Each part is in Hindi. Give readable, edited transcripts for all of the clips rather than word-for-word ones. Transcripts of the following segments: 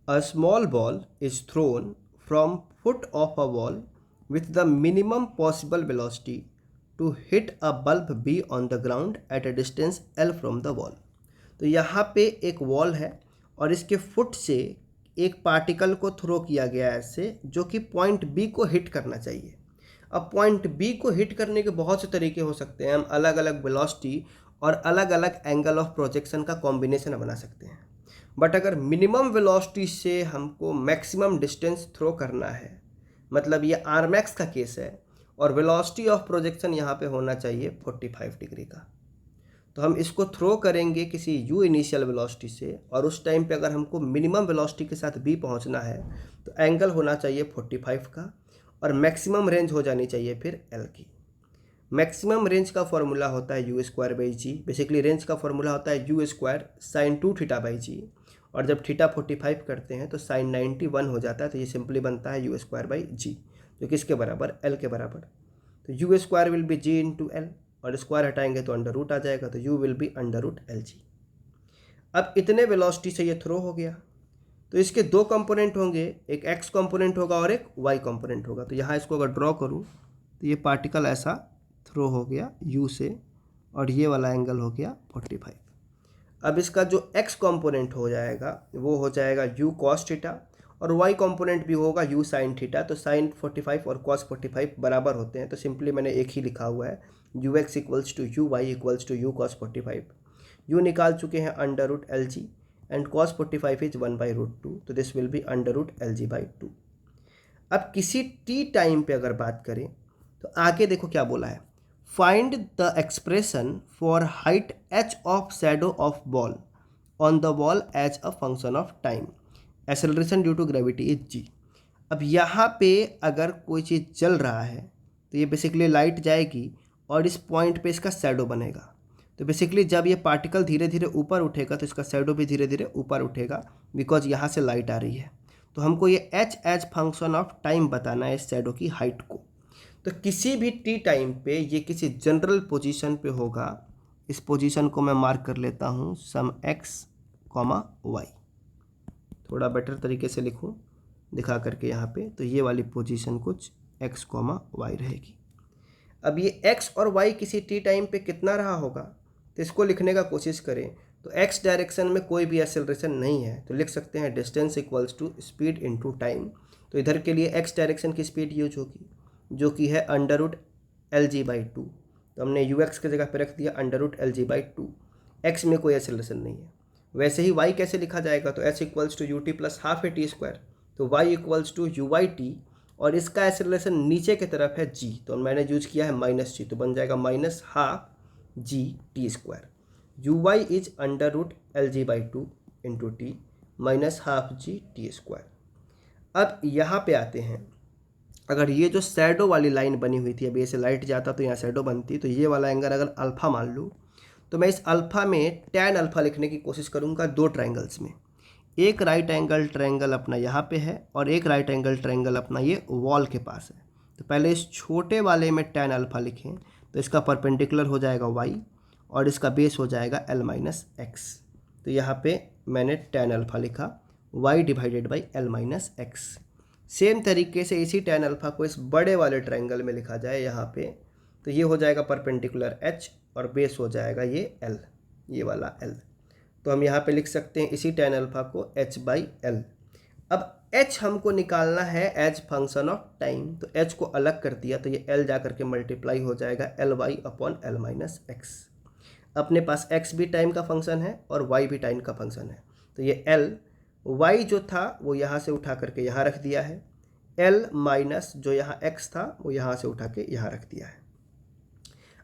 A small ball is thrown from foot of a wall with the minimum possible velocity to hit a bulb B on the ground at a distance L from the wall. तो यहाँ पे एक वॉल है और इसके फुट से एक पार्टिकल को थ्रो किया गया है ऐसे, जो कि पॉइंट बी को हिट करना चाहिए। अब पॉइंट बी को हिट करने के बहुत से तरीके हो सकते हैं। हम अलग अलग वेलोसिटी और अलग अलग एंगल ऑफ प्रोजेक्शन का कॉम्बिनेशन बना सकते हैं। बट अगर मिनिमम वेलोसिटी से हमको मैक्सिमम डिस्टेंस थ्रो करना है, मतलब ये आर मैक्स का केस है, और वेलोसिटी ऑफ प्रोजेक्शन यहाँ पे होना चाहिए 45 डिग्री का, तो हम इसको थ्रो करेंगे किसी u इनिशियल वेलोसिटी से, और उस टाइम पे अगर हमको मिनिमम वेलोसिटी के साथ b पहुँचना है तो एंगल होना चाहिए 45 का, और मैक्सिमम रेंज हो जानी चाहिए फिर l की। मैक्सिमम रेंज का फॉर्मूला होता है u square by g. Basically range का फॉर्मूला होता है u square sine 2 theta by g, और जब थीटा 45 करते हैं तो साइन 91 हो जाता है, तो ये सिंपली बनता है u स्क्वायर बाई जी, जो किसके बराबर, l के बराबर। तो u square will be g into l, और स्क्वायर हटाएंगे तो अंडर रूट आ जाएगा, तो u will be under root l g. अब इतने वेलोसिटी से ये थ्रो हो गया, तो इसके दो कंपोनेंट होंगे, एक x कंपोनेंट होगा और एक y कंपोनेंट होगा। तो यहाँ इसको अगर ड्रॉ करूँ तो ये पार्टिकल ऐसा थ्रो हो गया u से, और ये वाला एंगल हो गया 45। अब इसका जो x कंपोनेंट हो जाएगा वो हो जाएगा u cos थीटा, और y कंपोनेंट भी होगा u sin थीटा। तो sin 45 और cos 45 बराबर होते हैं, तो सिंपली मैंने एक ही लिखा हुआ है, ux equals to u y equals to u cos 45। u निकाल चुके हैं under root l g, and cos 45 is 1/√2, तो this will be under root l g by 2। अब किसी t टाइम पे अगर बात करें तो आगे देखो क्या बोला है, find the expression for height h of shadow of ball on the wall as a function of time, acceleration due to gravity is g। अब यहाँ पे अगर कोई चीज़ चल रहा है तो ये बेसिकली लाइट जाएगी और इस पॉइंट पे इसका शैडो बनेगा। तो बेसिकली जब ये पार्टिकल धीरे धीरे ऊपर उठेगा तो इसका शैडो भी धीरे धीरे ऊपर उठेगा, बिकॉज यहाँ से लाइट आ रही है। तो हमको ये h as function of time बताना है इस शैडो की हाइट को। तो किसी भी t टाइम पे ये किसी जनरल पोजीशन पे होगा। इस पोजीशन को मैं मार्क कर लेता हूँ सम x, y। थोड़ा बेटर तरीके से लिखूँ दिखा करके यहाँ पे, तो ये वाली पोजीशन कुछ x, y रहेगी। अब ये x और y किसी t टाइम पे कितना रहा होगा, तो इसको लिखने का कोशिश करें तो x डायरेक्शन में कोई भी एक्सेलरेशन नहीं है, तो लिख सकते हैं distance equals to speed into time. तो इधर के लिए x डायरेक्शन की स्पीड यूज होगी, जो कि है under root l g by 2। तो हमने ux की जगह पे रख दिया under root l g by 2। x में कोई एक्सेलरेशन नहीं है। वैसे ही y कैसे लिखा जाएगा, तो h equals to u t plus half a t square, तो y equals to u y t, और इसका एक्सेलरेशन नीचे की तरफ है g, तो मैंने यूज किया है माइनस जी, तो बन जाएगा minus half g t square. U y is under root l g by 2 into t minus half g t square. अब यहाँ पे आते हैं, अगर ये जो शैडो वाली लाइन बनी हुई थी, अभी ऐसे लाइट जाता तो यहाँ शैडो बनती, तो ये वाला एंगल अगर अल्फ़ा मान लूँ तो मैं इस अल्फ़ा में tan अल्फ़ा लिखने की कोशिश करूँगा दो ट्रायंगल्स में। एक राइट एंगल ट्रायंगल अपना यहाँ पे है और एक राइट एंगल ट्रायंगल अपना ये वॉल के पास है। तो पहले इस छोटे वाले में tan अल्फ़ा लिखें तो इसका परपेंडिकुलर हो जाएगा y और इसका बेस हो जाएगा l माइनस एक्स। तो यहाँ पे मैंने tan अल्फ़ा लिखा y divided by l minus x. Same तरीके से इसी tan अल्फ़ा को इस बड़े वाले ट्रायंगल में लिखा जाए यहाँ पे, तो ये हो जाएगा परपेंडिकुलर h और बेस हो जाएगा ये l, ये वाला l। तो हम यहाँ पे लिख सकते हैं इसी tan अल्फ़ा को h बाई एल। अब h हमको निकालना है एज फंक्शन ऑफ टाइम, तो h को अलग कर दिया तो ये l जा करके मल्टीप्लाई हो जाएगा l y upon l minus x. अपने पास x भी टाइम का फंक्शन है और y भी टाइम का फंक्शन है, तो ये l y जो था वो यहाँ से उठा करके यहाँ रख दिया है, l माइनस जो यहाँ x था वो यहाँ से उठा के यहाँ रख दिया है।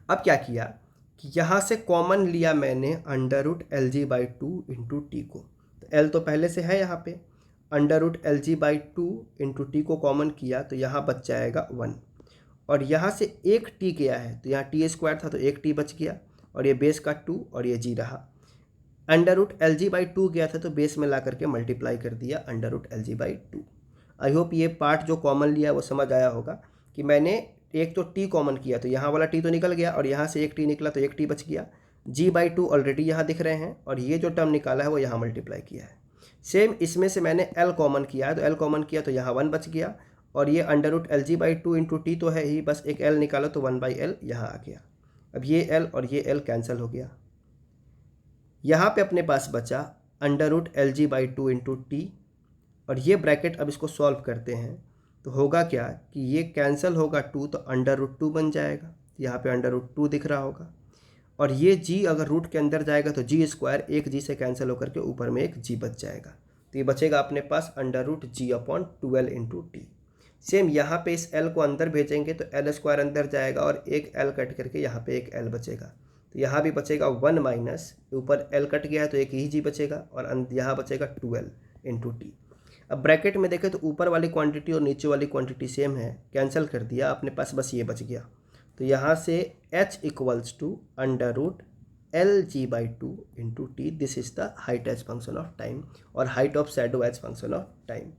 अब क्या किया कि यहाँ से कॉमन लिया मैंने under root l g by 2 into t को, तो l तो पहले से है यहाँ पे, under root l g by 2 into t को कॉमन किया तो यहाँ बच जाएगा 1, और यहाँ से एक t गया है तो यहाँ टी स्क्वायर था तो एक t बच गया, और ये बेस का 2 और ये g रहा। Under root l g by 2 गया था तो बेस में ला करके मल्टीप्लाई कर दिया under root l g by 2। I hope ये पार्ट जो कॉमन लिया वो समझ आया होगा कि मैंने एक तो t कॉमन किया तो यहाँ वाला t तो निकल गया, और यहाँ से एक t निकला तो एक t बच गया। g बाई 2 ऑलरेडी यहाँ दिख रहे हैं, और ये जो टर्म निकाला है वो यहाँ मल्टीप्लाई किया है। सेम इसमें से मैंने l कॉमन किया है, तो l कॉमन किया तो यहाँ 1 बच गया, और ये under root l g by two into t तो है ही, बस एक l निकालो तो 1/l यहाँ आ गया। अब ये l और ये l कैंसिल हो गया। यहाँ पे अपने पास बचा under root l g by two into t, और ये ब्रैकेट अब इसको सॉल्व करते हैं तो होगा क्या कि ये कैंसिल होगा 2 तो अंडर रूट 2 बन जाएगा, यहाँ पे अंडर रूट 2 दिख रहा होगा, और ये g अगर रूट के अंदर जाएगा तो जी स्क्वायर एक g से कैंसिल होकर के ऊपर में एक g बच जाएगा, तो ये बचेगा अपने पास अंडर रूट जी अपॉन 12 इंटू टी। सेम यहाँ पे इस l को अंदर भेजेंगे तो l स्क्वायर अंदर जाएगा और एक l कट करके यहाँ पे एक l बचेगा, तो यहाँ भी बचेगा 1 माइनस, ऊपर l कट गया है तो एक ही g बचेगा, और यहाँ बचेगा 12 इंटू टी। अब ब्रैकेट में देखें तो ऊपर वाली क्वांटिटी और नीचे वाली क्वांटिटी सेम है, कैंसिल कर दिया, अपने पास बस ये बच गया, तो यहाँ से h equals to under root l g by two into t. This is the height as function of time और height of shadow as function of time.